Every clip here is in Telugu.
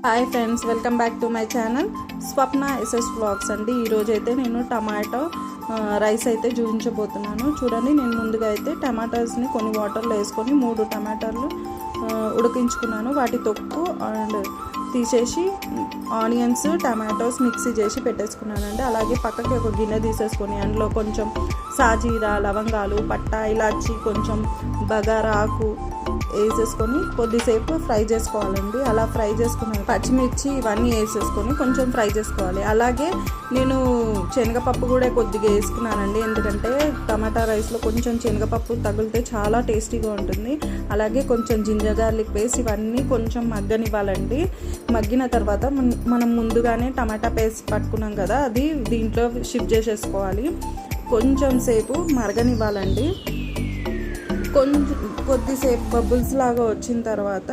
Hi friends, welcome back to my channel Swapna SS vlogs అండి. ఈరోజైతే నేను టమాటో రైస్ అయితే చూపించబోతున్నాను. చూడండి, నేను ముందుగా అయితే టమాటాస్ని కొన్ని వాటర్లో వేసుకొని 3 టమాటాలు ఉడికించుకున్నాను. వాటి తొక్కు అండ్ తీసేసి ఆనియన్స్ టమాటోస్ మిక్సీ చేసి పెట్టేసుకున్నానండి. అలాగే పక్కకి ఒక గిన్నె తీసేసుకొని అందులో కొంచెం సాజీరా, లవంగాలు, పట్టా, ఇలాచి, కొంచెం బగారా ఆకు వేసేసుకొని కొద్దిసేపు ఫ్రై చేసుకోవాలండి. అలా ఫ్రై చేసుకున్నాను. పచ్చిమిర్చి ఇవన్నీ వేసేసుకొని కొంచెం ఫ్రై చేసుకోవాలి. అలాగే నేను శనగపప్పు కూడా కొద్దిగా వేసుకున్నానండి, ఎందుకంటే టమాటా రైస్లో కొంచెం శనగపప్పు తగిలితే చాలా టేస్టీగా ఉంటుంది. అలాగే కొంచెం జింజర్ గార్లిక్ పేస్ట్ ఇవన్నీ కొంచెం మగ్గనివ్వాలండి. మగ్గిన తర్వాత మనం ముందుగానే టమాటా పేస్ట్ పట్టుకున్నాం కదా, అది దీంట్లో షిఫ్ట్ చేసేసుకోవాలి. కొంచెం సేపు మరగనివ్వాలండి. కొద్దిసేపు బబుల్స్ లాగా వచ్చిన తర్వాత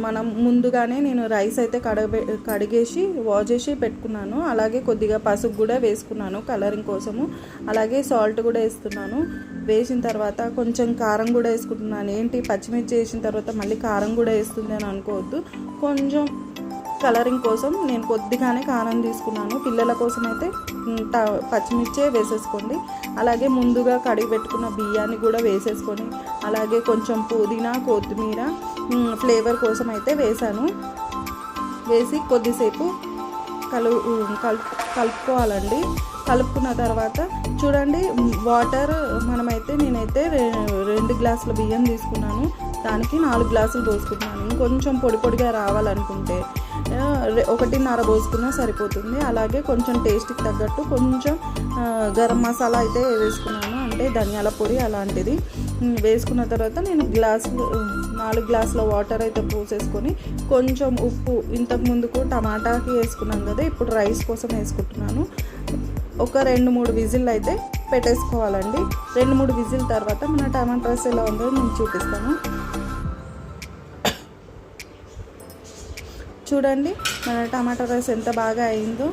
మనం ముందుగానే నేను రైస్ అయితే కడిగేసి వాష్ చేసి పెట్టుకున్నాను. అలాగే కొద్దిగా పసుపు కూడా వేసుకున్నాను కలరింగ్ కోసము. అలాగే సాల్ట్ కూడా వేస్తున్నాను. వేసిన తర్వాత కొంచెం కారం కూడా వేసుకుంటున్నాను. ఏంటి పచ్చిమిర్చి వేసిన తర్వాత మళ్ళీ కారం కూడా వేస్తుంది అని అనుకోవద్దు. కొంచెం కలరింగ్ కోసం నేను కొద్దిగానే కారం తీసుకున్నాను. పిల్లల కోసం అయితే పచ్చిమిర్చే వేసేసుకోండి. అలాగే ముందుగా కడిగి పెట్టుకున్న బియ్యాన్ని కూడా వేసేసుకొని, అలాగే కొంచెం పుదీనా, కొత్తిమీర ఫ్లేవర్ కోసం అయితే వేసాను. వేసి కొద్దిసేపు కలుపుకోవాలండి. కలుపుకున్న తర్వాత చూడండి, వాటర్ నేనైతే 2 గ్లాసుల బియ్యం తీసుకున్నాను. దానికి 4 గ్లాసులు పోసుకుంటున్నాను. ఇంకొంచెం పొడి పొడిగా రావాలనుకుంటే 1.5 పోసుకున్నా సరిపోతుంది. అలాగే కొంచెం టేస్ట్కి తగ్గట్టు కొంచెం గరం మసాలా అయితే వేసుకున్నాను, అంటే ధనియాల పొడి అలాంటిది వేసుకున్న తర్వాత నేను 4 గ్లాసుల వాటర్ అయితే పోసేసుకొని కొంచెం ఉప్పు, ఇంతకు ముందుకు టమాటాకి వేసుకున్నాం కదా, ఇప్పుడు రైస్ కోసం వేసుకుంటున్నాను. ఒక 2-3 విజిల్ అయితే పెట్టేసుకోవాలండి. 2-3 విజిల్ తర్వాత మన టమాటా రైస్ ఎలా ఉందో నేను చూపిస్తాను. చూడండి, మన టమాటా రైస్ ఎంత బాగా అయిందో.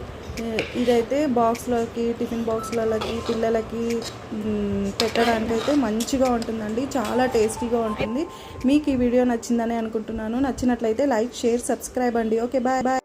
ఇదైతే బాక్స్లోకి, టిఫిన్ బాక్స్లకి, పిల్లలకి పెట్టడానికి అయితే మంచిగా ఉంటుందండి. చాలా టేస్టీగా ఉంటుంది. మీకు ఈ వీడియో నచ్చిందని అనుకుంటున్నాను. నచ్చినట్లయితే లైక్, షేర్, సబ్స్క్రైబ్ అండి. Okay, bye bye.